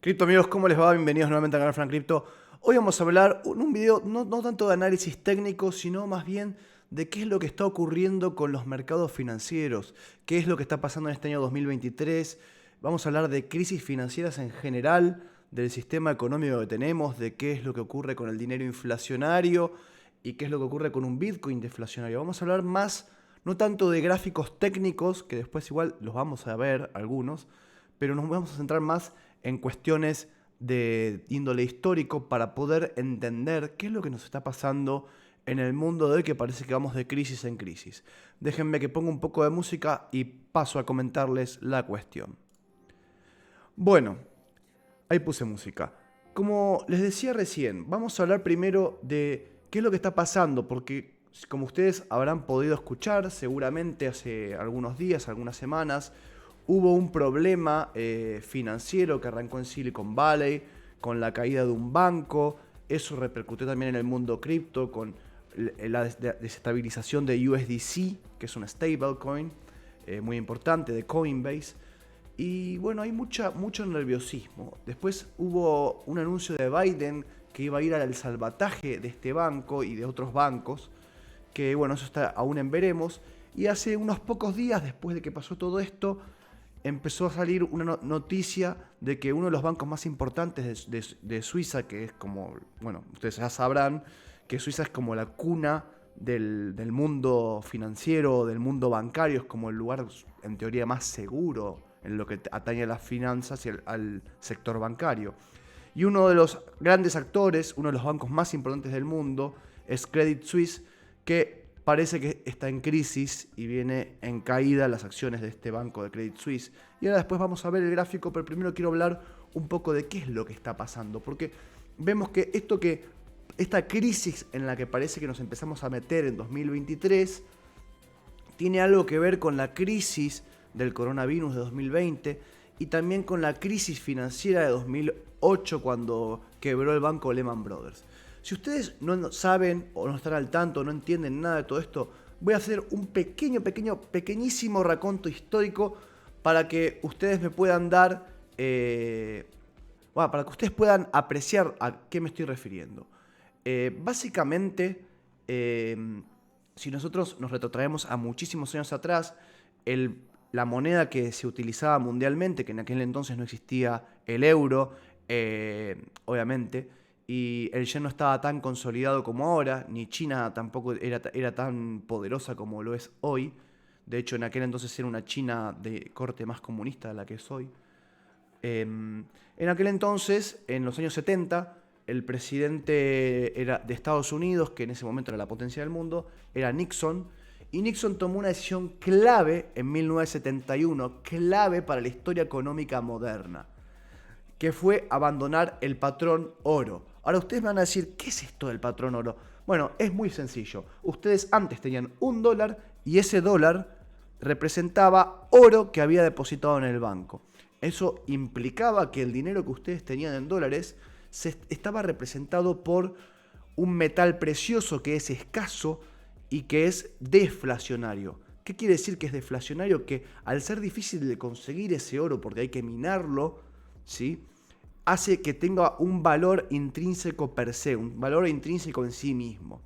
Cripto amigos, ¿cómo les va? Bienvenidos nuevamente al canal Frank Crypto. Hoy vamos a hablar en un video no tanto de análisis técnico, sino más bien de qué es lo que está ocurriendo con los mercados financieros, qué es lo que está pasando en este año 2023. Vamos a hablar de crisis financieras en general, del sistema económico que tenemos, de qué es lo que ocurre con el dinero inflacionario y qué es lo que ocurre con un Bitcoin deflacionario. Vamos a hablar más, no tanto de gráficos técnicos, que después igual los vamos a ver algunos, pero nos vamos a centrar más en cuestiones de índole histórico para poder entender qué es lo que nos está pasando en el mundo de hoy, que parece que vamos de crisis en crisis. Déjenme que ponga un poco de música y paso a comentarles la cuestión. Bueno, ahí puse música. Como les decía recién, vamos a hablar primero de qué es lo que está pasando, porque como ustedes habrán podido escuchar seguramente hace algunos días, algunas semanas, hubo un problema financiero que arrancó en Silicon Valley con la caída de un banco. Eso repercutió también en el mundo cripto con la desestabilización de USDC, que es una stablecoin muy importante de Coinbase. Y bueno, hay mucho nerviosismo. Después hubo un anuncio de Biden que iba a ir al salvataje de este banco y de otros bancos, que bueno, eso está aún en veremos. Y hace unos pocos días después de que pasó todo esto, empezó a salir una noticia de que uno de los bancos más importantes de Suiza, que es como, bueno, ustedes ya sabrán, que Suiza es como la cuna del mundo financiero, del mundo bancario, es como el lugar en teoría más seguro en lo que atañe a las finanzas y al sector bancario. Y uno de los grandes actores, uno de los bancos más importantes del mundo, es Credit Suisse, que parece que está en crisis y viene en caída las acciones de este banco de Credit Suisse. Y ahora después vamos a ver el gráfico, pero primero quiero hablar un poco de qué es lo que está pasando. Porque vemos que esta crisis en la que parece que nos empezamos a meter en 2023 tiene algo que ver con la crisis del coronavirus de 2020 y también con la crisis financiera de 2008 cuando quebró el banco Lehman Brothers. Si ustedes no saben o no están al tanto, no entienden nada de todo esto, voy a hacer un pequeñísimo raconto histórico para que ustedes me puedan dar, para que ustedes puedan apreciar a qué me estoy refiriendo. Básicamente, si nosotros nos retrotraemos a muchísimos años atrás, la moneda que se utilizaba mundialmente, que en aquel entonces no existía el euro, obviamente, y el yen no estaba tan consolidado como ahora, ni China tampoco era tan poderosa como lo es hoy. De hecho, en aquel entonces era una China de corte más comunista de la que es hoy. En aquel entonces, en los años 70, el presidente era de Estados Unidos, que en ese momento era la potencia del mundo, era Nixon. Y Nixon tomó una decisión clave en 1971, clave para la historia económica moderna, que fue abandonar el patrón oro. Ahora ustedes me van a decir, ¿qué es esto del patrón oro? Bueno, es muy sencillo. Ustedes antes tenían $1 y ese dólar representaba oro que había depositado en el banco. Eso implicaba que el dinero que ustedes tenían en dólares estaba representado por un metal precioso que es escaso y que es deflacionario. ¿Qué quiere decir que es deflacionario? Que al ser difícil de conseguir ese oro porque hay que minarlo, ¿sí?, hace que tenga un valor intrínseco per se, un valor intrínseco en sí mismo.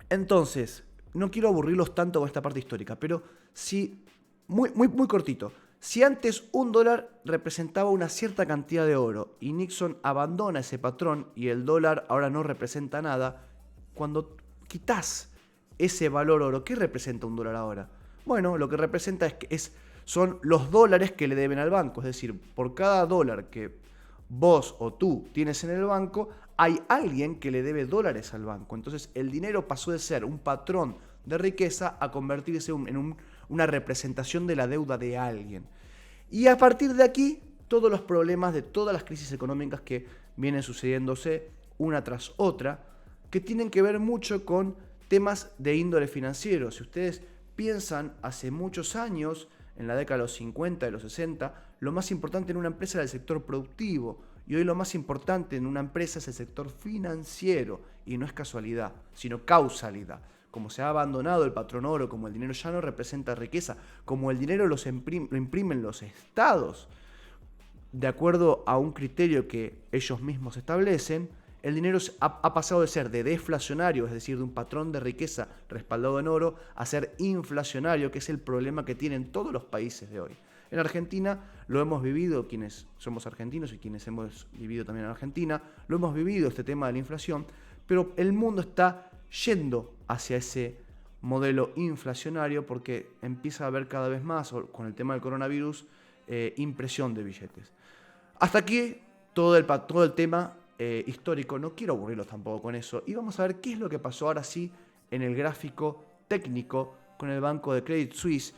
Entonces, no quiero aburrirlos tanto con esta parte histórica, pero si, muy cortito, si antes $1 representaba una cierta cantidad de oro y Nixon abandona ese patrón y el dólar ahora no representa nada, cuando quitas ese valor oro, ¿qué representa $1 ahora? Bueno, lo que representa son los dólares que le deben al banco. Es decir, por cada dólar que vos o tú tienes en el banco, hay alguien que le debe dólares al banco. Entonces el dinero pasó de ser un patrón de riqueza a convertirse en una representación de la deuda de alguien. Y a partir de aquí, todos los problemas de todas las crisis económicas que vienen sucediéndose una tras otra, que tienen que ver mucho con temas de índole financiero. Si ustedes piensan, hace muchos años, en la década de los 50, de los 60, lo más importante en una empresa era el sector productivo. Y hoy lo más importante en una empresa es el sector financiero. Y no es casualidad, sino causalidad. Como se ha abandonado el patrón oro, como el dinero ya no representa riqueza, como el dinero lo imprimen los estados, de acuerdo a un criterio que ellos mismos establecen, el dinero ha pasado de ser de deflacionario, es decir, de un patrón de riqueza respaldado en oro, a ser inflacionario, que es el problema que tienen todos los países de hoy. En Argentina lo hemos vivido, quienes somos argentinos y quienes hemos vivido también en Argentina, lo hemos vivido este tema de la inflación, pero el mundo está yendo hacia ese modelo inflacionario porque empieza a haber cada vez más, con el tema del coronavirus, impresión de billetes. Hasta aquí todo el tema histórico. No quiero aburrirlos tampoco con eso. Y vamos a ver qué es lo que pasó ahora sí en el gráfico técnico con el banco de Credit Suisse.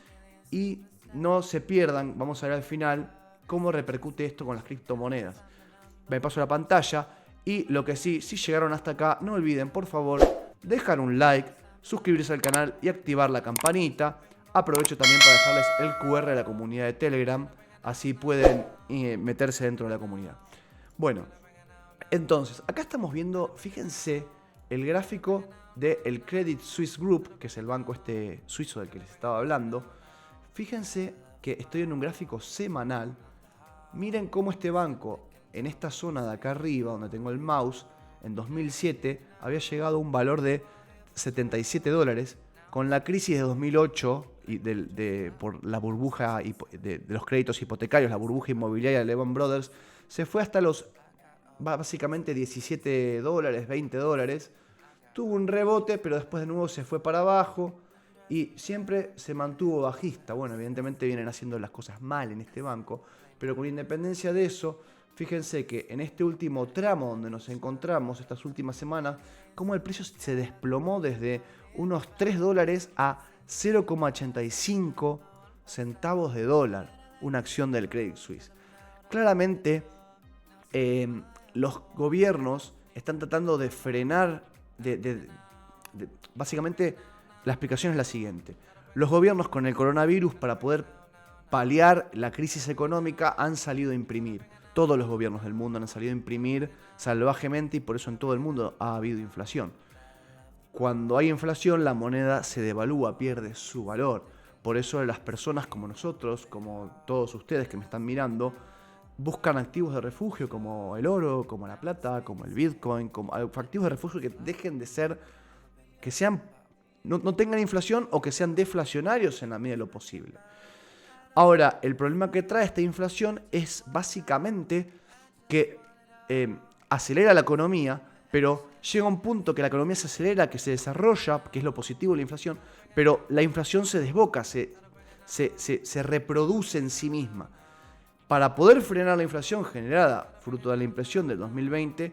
Y no se pierdan, vamos a ver al final cómo repercute esto con las criptomonedas. Me paso la pantalla y lo que sí, si llegaron hasta acá, no olviden por favor dejar un like, suscribirse al canal y activar la campanita. Aprovecho también para dejarles el QR de la comunidad de Telegram, así pueden meterse dentro de la comunidad. Bueno, entonces, acá estamos viendo, fíjense, el gráfico del Credit Suisse Group, que es el banco suizo del que les estaba hablando. Fíjense que estoy en un gráfico semanal. Miren cómo este banco, en esta zona de acá arriba, donde tengo el mouse, en 2007 había llegado a un valor de $77. Con la crisis de 2008 y por la burbuja de los créditos hipotecarios, la burbuja inmobiliaria de Lehman Brothers, se fue hasta los básicamente $17, $20. Tuvo un rebote, pero después de nuevo se fue para abajo y siempre se mantuvo bajista. Bueno, evidentemente vienen haciendo las cosas mal en este banco, pero con independencia de eso, fíjense que en este último tramo donde nos encontramos estas últimas semanas, como el precio se desplomó desde unos $3 a 0,85 centavos de dólar, una acción del Credit Suisse. Claramente, los gobiernos están tratando de frenar, básicamente la explicación es la siguiente. Los gobiernos con el coronavirus, para poder paliar la crisis económica, han salido a imprimir. Todos los gobiernos del mundo han salido a imprimir salvajemente y por eso en todo el mundo ha habido inflación. Cuando hay inflación, la moneda se devalúa, pierde su valor. Por eso las personas como nosotros, como todos ustedes que me están mirando, buscan activos de refugio como el oro, como la plata, como el Bitcoin, como activos de refugio que dejen de ser, que sean, no tengan inflación o que sean deflacionarios en la medida de lo posible. Ahora, el problema que trae esta inflación es básicamente que acelera la economía, pero llega un punto que la economía se acelera, que se desarrolla, que es lo positivo de la inflación, pero la inflación se desboca, se reproduce en sí misma. Para poder frenar la inflación generada fruto de la impresión del 2020,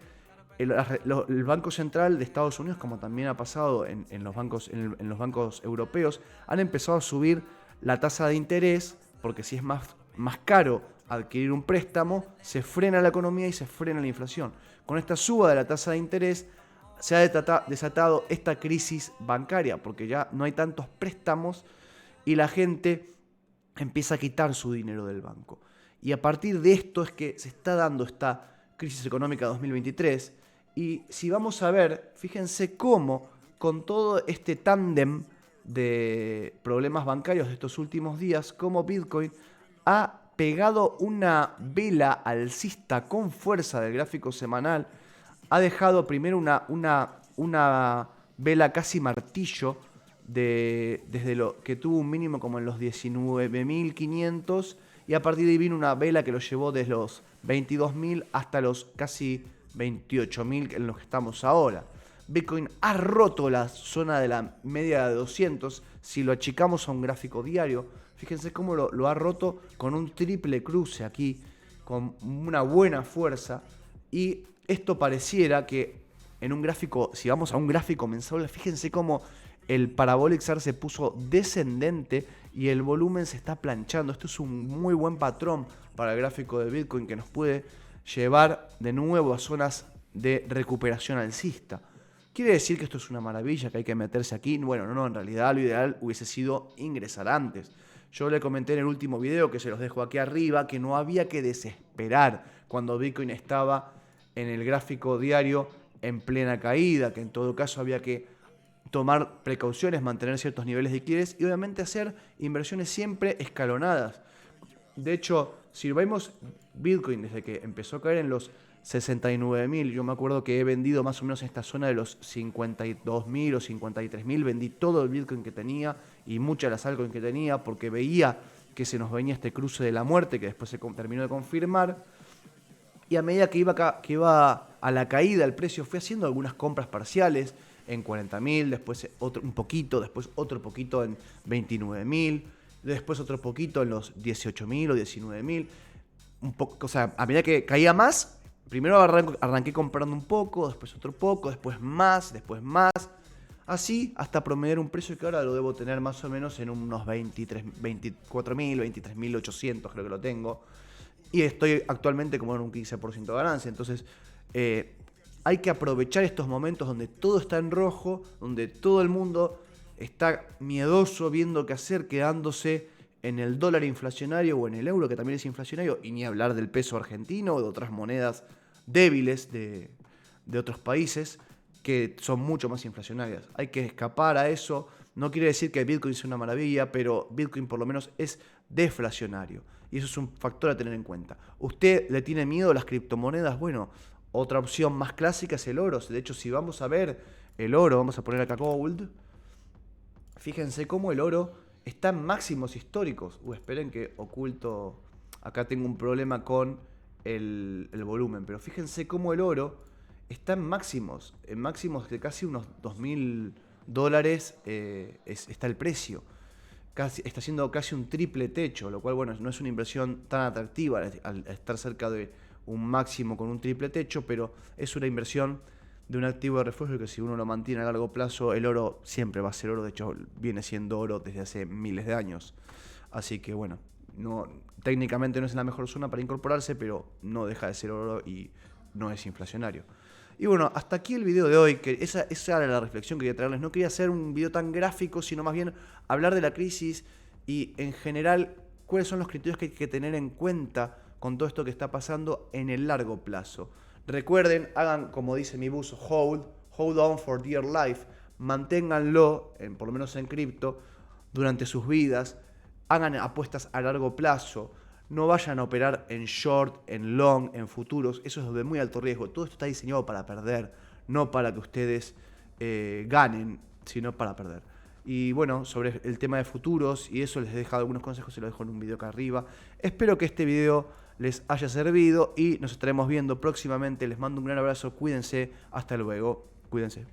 el Banco Central de Estados Unidos, como también ha pasado en los bancos europeos, han empezado a subir la tasa de interés, porque si es más caro adquirir un préstamo, se frena la economía y se frena la inflación. Con esta suba de la tasa de interés se ha desatado esta crisis bancaria, porque ya no hay tantos préstamos y la gente empieza a quitar su dinero del banco. Y a partir de esto es que se está dando esta crisis económica 2023. Y si vamos a ver, fíjense cómo con todo este tándem de problemas bancarios de estos últimos días, cómo Bitcoin ha pegado una vela alcista con fuerza del gráfico semanal, ha dejado primero una vela casi martillo desde lo que tuvo un mínimo como en los 19.500 y a partir de ahí vino una vela que lo llevó desde los 22.000 hasta los casi 28.000 en los que estamos ahora. Bitcoin ha roto la zona de la media de 200. Si lo achicamos a un gráfico diario, fíjense cómo lo ha roto con un triple cruce aquí, con una buena fuerza. Y esto pareciera que en un gráfico, si vamos a un gráfico mensual, fíjense cómo el Parabolic SAR se puso descendente y el volumen se está planchando. Esto es un muy buen patrón para el gráfico de Bitcoin que nos puede llevar de nuevo a zonas de recuperación alcista. ¿Quiere decir que esto es una maravilla, que hay que meterse aquí? Bueno, no, en realidad lo ideal hubiese sido ingresar antes. Yo le comenté en el último video, que se los dejo aquí arriba, que no había que desesperar cuando Bitcoin estaba en el gráfico diario en plena caída, que en todo caso había que tomar precauciones, mantener ciertos niveles de liquidez y obviamente hacer inversiones siempre escalonadas. De hecho, si vemos Bitcoin desde que empezó a caer en los 69.000, yo me acuerdo que he vendido más o menos en esta zona de los 52.000 o 53.000, vendí todo el Bitcoin que tenía y muchas de las altcoins que tenía porque veía que se nos venía este cruce de la muerte que después se terminó de confirmar. Y a medida que iba a la caída el precio, fui haciendo algunas compras parciales en 40.000, después otro, un poquito, después otro poquito en 29.000, después otro poquito en los 18.000 o 19.000. O sea, a medida que caía más, primero arranqué comprando un poco, después otro poco, después más. Así hasta promediar un precio que ahora lo debo tener más o menos en unos 24.000, 23.800 creo que lo tengo. Y estoy actualmente como en un 15% de ganancia. Entonces hay que aprovechar estos momentos donde todo está en rojo, donde todo el mundo está miedoso viendo qué hacer, quedándose en el dólar inflacionario o en el euro que también es inflacionario, y ni hablar del peso argentino o de otras monedas débiles de otros países que son mucho más inflacionarias. Hay que escapar a eso. No quiere decir que Bitcoin sea una maravilla, pero Bitcoin por lo menos es deflacionario. Y eso es un factor a tener en cuenta. ¿Usted le tiene miedo a las criptomonedas? Bueno, otra opción más clásica es el oro. De hecho, si vamos a ver el oro, vamos a poner acá Gold. Fíjense cómo el oro está en máximos históricos. Esperen que oculto. Acá tengo un problema con el volumen. Pero fíjense cómo el oro está en máximos de casi unos $2.000 está el precio. Está haciendo casi un triple techo, lo cual, bueno, no es una inversión tan atractiva al estar cerca de un máximo con un triple techo, pero es una inversión de un activo de refugio que si uno lo mantiene a largo plazo, el oro siempre va a ser oro. De hecho, viene siendo oro desde hace miles de años. Así que, bueno, técnicamente no es la mejor zona para incorporarse, pero no deja de ser oro y no es inflacionario. Y bueno, hasta aquí el video de hoy, que esa era la reflexión que quería traerles. No quería hacer un video tan gráfico, sino más bien hablar de la crisis y en general cuáles son los criterios que hay que tener en cuenta con todo esto que está pasando en el largo plazo. Recuerden, hagan como dice mi buzo, hold on for dear life, manténganlo, por lo menos en cripto, durante sus vidas, hagan apuestas a largo plazo. No vayan a operar en short, en long, en futuros. Eso es de muy alto riesgo. Todo esto está diseñado para perder, no para que ustedes ganen, sino para perder. Y bueno, sobre el tema de futuros y eso les he dejado algunos consejos, se los dejo en un video acá arriba. Espero que este video les haya servido y nos estaremos viendo próximamente. Les mando un gran abrazo, cuídense, hasta luego, cuídense.